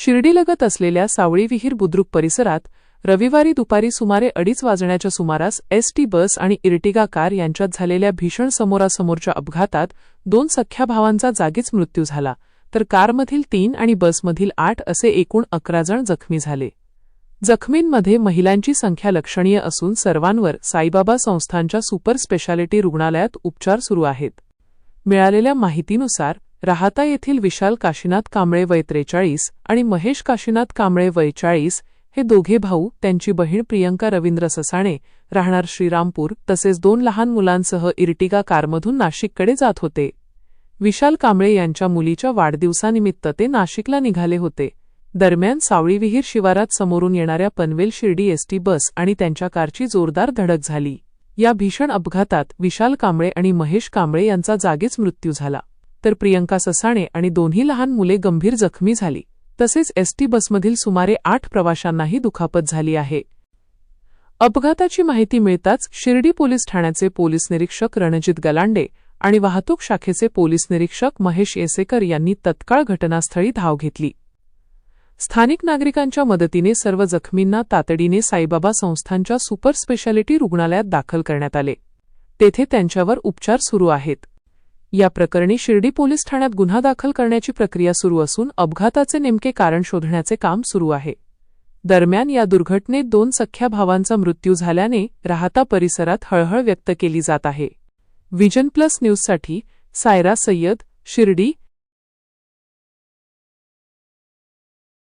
शिर्डीलगत असलेल्या सावळी विहीर बुद्रुक परिसरात रविवारी दुपारी सुमारे 2:30 वाजण्याच्या सुमारास एसटी बस आणि इर्टिगा कार यांच्यात झालेल्या भीषण समोरासमोरच्या अपघातात 2 सख्ख्या भावांचा जागीच मृत्यू झाला, तर कारमधील 3 आणि बसमधील 8 असे एकूण 11 जण जखमी झाले. जखमींमध्ये महिलांची संख्या लक्षणीय असून सर्वांवर साईबाबा संस्थानच्या सुपर स्पेशालिटी रुग्णालयात उपचार सुरू आहेत. मिळालेल्या माहितीनुसार राहाता येथील विशाल काशीनाथ कांबळे वय 43 आणि महेश काशीनाथ कांबळे वय 40 हे दोघे भाऊ, त्यांची बहीण प्रियंका रवींद्र ससाणे राहणार श्रीरामपूर तसेच 2 लहान मुलांसह इर्टिगा कारमधून नाशिककडे जात होते. विशाल कांबळे यांच्या मुलीच्या वाढदिवसानिमित्त ते नाशिकला निघाले होते. दरम्यान सावळी विहीर शिवारात समोरून येणाऱ्या पनवेल शिर्डी एसटी बस आणि त्यांच्या कारची जोरदार धडक झाली. या भीषण अपघातात विशाल कांबळे आणि महेश कांबळे यांचा जागीच मृत्यू झाला, तर प्रियंका ससाणे आणि 2 लहान मुले गंभीर जखमी झाली. तसेच एसटी बसमधील सुमारे 8 प्रवाशांनाही दुखापत झाली आहे. अपघाताची माहिती मिळताच शिर्डी पोलीस ठाण्याचे पोलीस निरीक्षक रणजित गलांडे आणि वाहतूक शाखेचे पोलीस निरीक्षक महेश येसेकर यांनी तत्काळ घटनास्थळी धाव घेतली. स्थानिक नागरिकांच्या मदतीने सर्व जखमींना तातडीने साईबाबा संस्थानच्या सुपर स्पेशालिटी रुग्णालयात दाखल करण्यात आले. तेथे त्यांच्यावर उपचार सुरू आहेत. या प्रकरणी शिर्डी पोलीस ठाण्यात गुन्हा दाखल करण्याची प्रक्रिया सुरू असून अपघाताचे नेमके कारण शोधण्याचे काम सुरू आहे. दरम्यान या दुर्घटनेत 2 सख्ख्या भावांचा मृत्यू झाल्याने राहाता परिसरात हळहळ व्यक्त केली जात आहे. विजन प्लस न्यूजसाठी सायरा सय्यद, शिर्डी.